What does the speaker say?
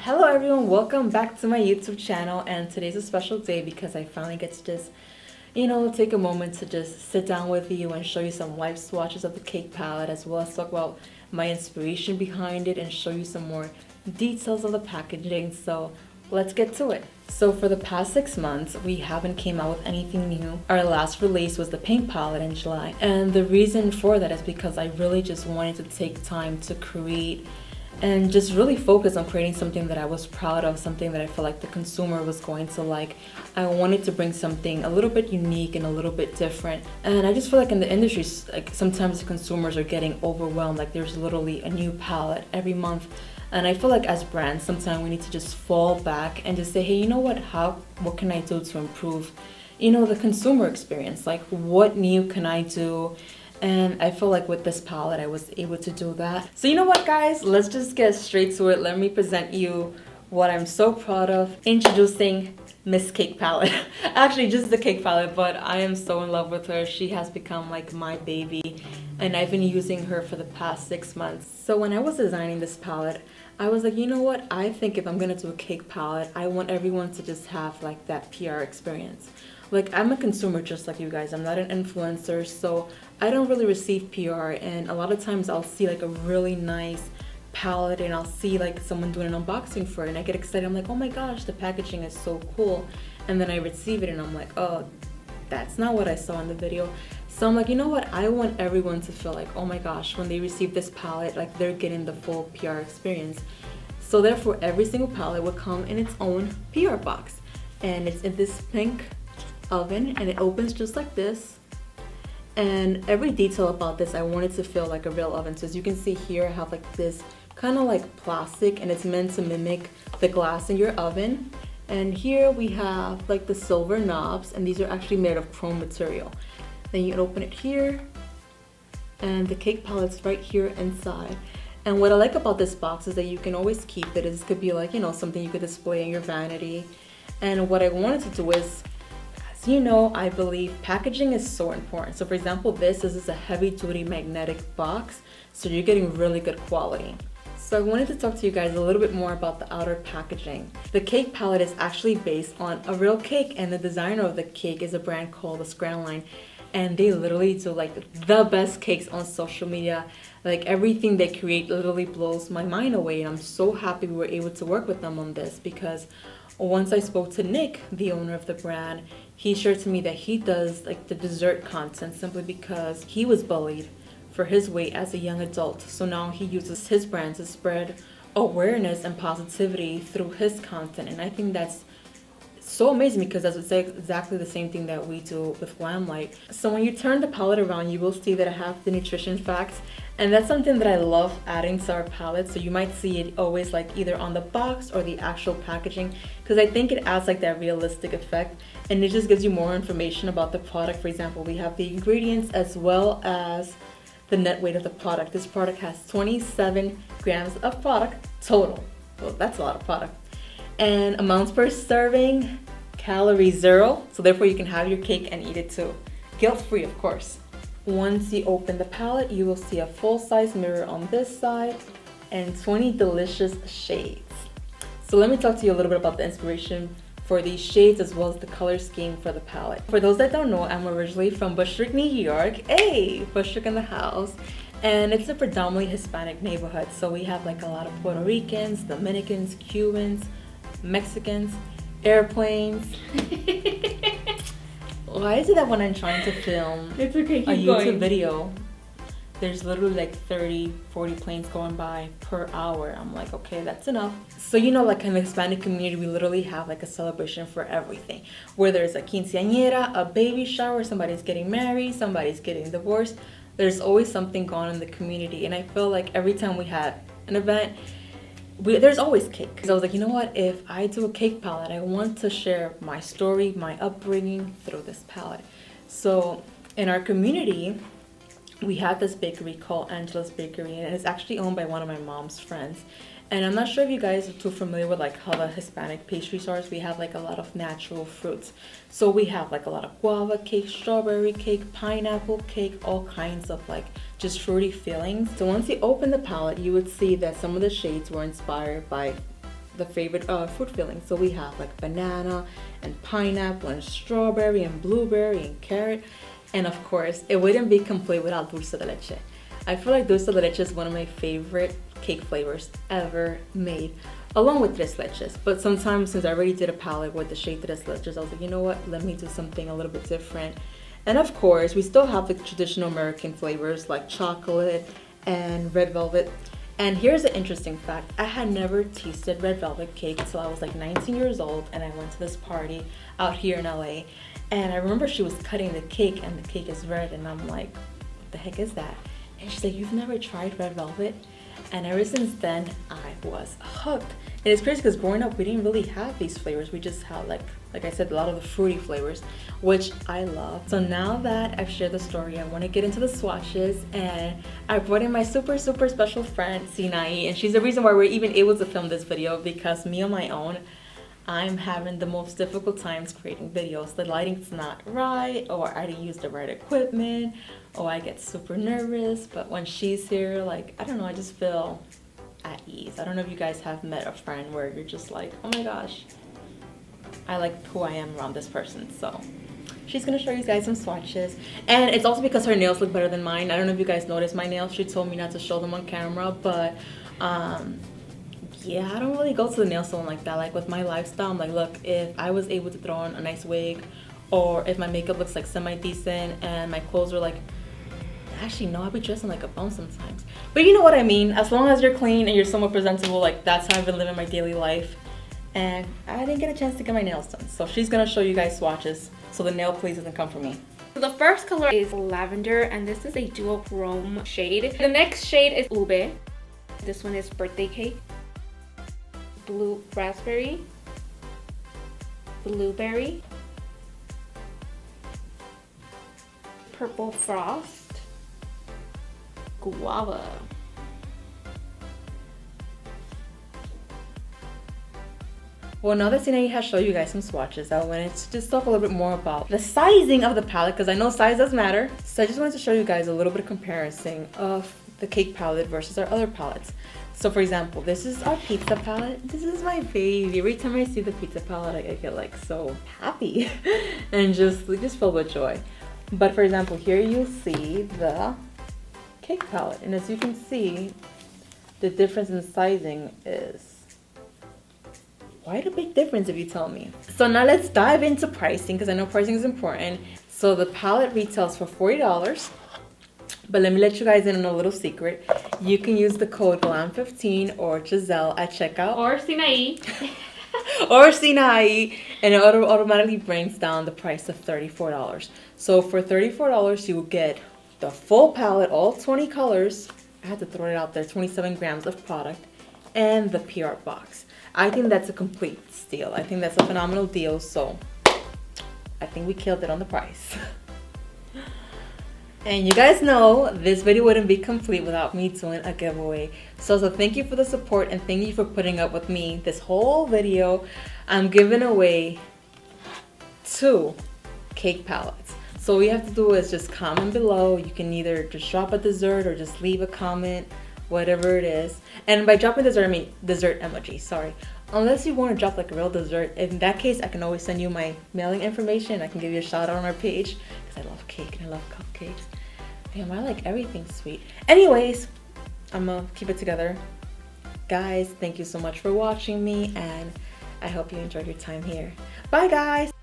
Hello everyone, welcome back to my YouTube channel, and today's a special day because I finally get to just, take a moment to just sit down with you and show you some live swatches of the cake palette, as well as talk about my inspiration behind it and show you some more details of the packaging. So let's get to it. So for the past 6 months, we haven't came out with anything new. Our last release was the pink palette in July. And the reason for that is because I really just wanted to take time to create and just really focus on creating something that I was proud of, something that I feel like the consumer was going to like. I wanted to bring something a little bit unique and a little bit different. And I just feel like in the industry, like sometimes the consumers are getting overwhelmed. Like there's literally a new palette every month. And I feel like as brands, sometimes we need to just fall back and just say, hey, you know what? What can I do to improve, the consumer experience? Like what new can I do? And I feel like with this palette, I was able to do that. So you know what, guys? Let's just get straight to it. Let me present you what I'm so proud of. Introducing Miss Cake Palette. Actually, just the cake palette, but I am so in love with her. She has become like my baby, and I've been using her for the past 6 months. So when I was designing this palette, I was like, you know what? I think if I'm gonna do a cake palette, I want everyone to just have like that PR experience. Like I'm a consumer just like you guys. I'm not an influencer, so I don't really receive PR, and a lot of times I'll see like a really nice palette and I'll see like someone doing an unboxing for it and I get excited. I'm like, oh my gosh, the packaging is so cool. And then I receive it and I'm like, oh, that's not what I saw in the video. So I'm like, you know what? I want everyone to feel like, oh my gosh, when they receive this palette, like they're getting the full PR experience. So therefore, every single palette will come in its own PR box. And it's in this pink oven and it opens just like this. And every detail about this, I wanted to feel like a real oven. So as you can see here, I have like this kind of like plastic, and it's meant to mimic the glass in your oven. And here we have like the silver knobs, and these are actually made of chrome material. Then you can open it here, and the cake palette's right here inside. And what I like about this box is that you can always keep it. This could be like, something you could display in your vanity. And what I wanted to do is, I believe packaging is so important. So for example, this is a heavy duty magnetic box, so you're getting really good quality. So I wanted to talk to you guys a little bit more about the outer packaging. The cake palette is actually based on a real cake, and the designer of the cake is a brand called the Glamlite, and they literally do like the best cakes on social media. Like everything they create literally blows my mind away, and I'm so happy we were able to work with them on this, because once I spoke to Nick, the owner of the brand, he shared to me that he does like the dessert content simply because he was bullied for his weight as a young adult. So now he uses his brand to spread awareness and positivity through his content. And I think that's so amazing, because that's exactly the same thing that we do with Glamlite. So when you turn the palette around, you will see that I have the nutrition facts, and that's something that I love adding to our palette. So you might see it always like either on the box or the actual packaging, because I think it adds like that realistic effect, and it just gives you more information about the product. For example, we have the ingredients as well as the net weight of the product. This product has 27 grams of product total. Well, that's a lot of product. And amounts per serving, calorie 0, so therefore you can have your cake and eat it too. Guilt-free, of course. Once you open the palette, you will see a full-size mirror on this side and 20 delicious shades. So let me talk to you a little bit about the inspiration for these shades as well as the color scheme for the palette. For those that don't know, I'm originally from Bushwick, New York. Hey, Bushwick in the house. And it's a predominantly Hispanic neighborhood. So we have like a lot of Puerto Ricans, Dominicans, Cubans, Mexicans, airplanes. Why is it that when I'm trying to film a YouTube video, there's literally like 30-40 planes going by per hour? I'm like, okay, that's enough. So like in the Hispanic community, we literally have like a celebration for everything. Whether it's a quinceañera, a baby shower, somebody's getting married, somebody's getting divorced, there's always something going on in the community. And I feel like every time we had an event, there's always cake. So I was like, you know what, if I do a cake palette, I want to share my story, my upbringing through this palette. So in our community, we have this bakery called Angela's Bakery, and it's actually owned by one of my mom's friends. And I'm not sure if you guys are too familiar with like how the Hispanic pastries are. We have like a lot of natural fruits. So we have like a lot of guava cake, strawberry cake, pineapple cake, all kinds of like just fruity fillings. So once you open the palette, you would see that some of the shades were inspired by the favorite fruit filling. So we have like banana and pineapple and strawberry and blueberry and carrot. And of course, it wouldn't be complete without dulce de leche. I feel like dulce de leche is one of my favorite cake flavors ever made, along with tres leches. But sometimes, since I already did a palette with the shade tres leches, I was like, you know what, let me do something a little bit different. And of course, we still have the traditional American flavors like chocolate and red velvet. And here's an interesting fact. I had never tasted red velvet cake until I was like 19 years old, and I went to this party out here in LA. And I remember she was cutting the cake, and the cake is red, and I'm like, what the heck is that? And she's like, you've never tried red velvet? And ever since then, I was hooked. And it's crazy because growing up, we didn't really have these flavors. We just had, like I said, a lot of the fruity flavors, which I love. So now that I've shared the story, I want to get into the swatches. And I brought in my super, super special friend, Sinai. And she's the reason why we're even able to film this video, because me on my own, I'm having the most difficult times creating videos. The lighting's not right, or I didn't use the right equipment, or I get super nervous. But when she's here, like, I don't know, I just feel at ease. I don't know if you guys have met a friend where you're just like, oh my gosh, I like who I am around this person. So she's gonna show you guys some swatches. And it's also because her nails look better than mine. I don't know if you guys noticed my nails. She told me not to show them on camera, but yeah, I don't really go to the nail salon like that. Like with my lifestyle, I'm like, look, if I was able to throw on a nice wig, or if my makeup looks like semi-decent and my clothes are like, actually no, I'll be dressing like a bum sometimes. But you know what I mean, as long as you're clean and you're somewhat presentable, like that's how I've been living my daily life. And I didn't get a chance to get my nails done. So she's gonna show you guys swatches so the nail police doesn't come for me. So the first color is lavender, and this is a duochrome shade. The next shade is ube. This one is birthday cake. Blue raspberry, blueberry, purple frost, guava. Well, now that Sinai has shown you guys some swatches, I wanted to just talk a little bit more about the sizing of the palette, because I know size does matter. So I just wanted to show you guys a little bit of comparison of the cake palette versus our other palettes. So for example, this is our pizza palette. This is my baby. Every time I see the pizza palette, I get like so happy and just filled with joy. But for example, here you'll see the cake palette. And as you can see, the difference in sizing is quite a big difference if you tell me. So now let's dive into pricing, because I know pricing is important. So the palette retails for $40. But let me let you guys in on a little secret. You can use the code GLAM15 or Giselle at checkout. Or Sinai. Or Sinai. And it automatically brings down the price of $34. So for $34, you will get the full palette, all 20 colors. I had to throw it out there, 27 grams of product, and the PR box. I think that's a complete steal. I think that's a phenomenal deal. So I think we killed it on the price. And you guys know this video wouldn't be complete without me doing a giveaway. So thank you for the support, and thank you for putting up with me this whole video. I'm giving away 2 cake palettes. So all you have to do is just comment below. You can either just drop a dessert or just leave a comment, whatever it is. And by dropping dessert, I mean dessert emoji, sorry. Unless you want to drop like a real dessert. In that case, I can always send you my mailing information. I can give you a shout out on our page, because I love cake and I love cupcakes. Damn, I like everything sweet. Anyways, I'm gonna keep it together. Guys, thank you so much for watching me, and I hope you enjoyed your time here. Bye guys!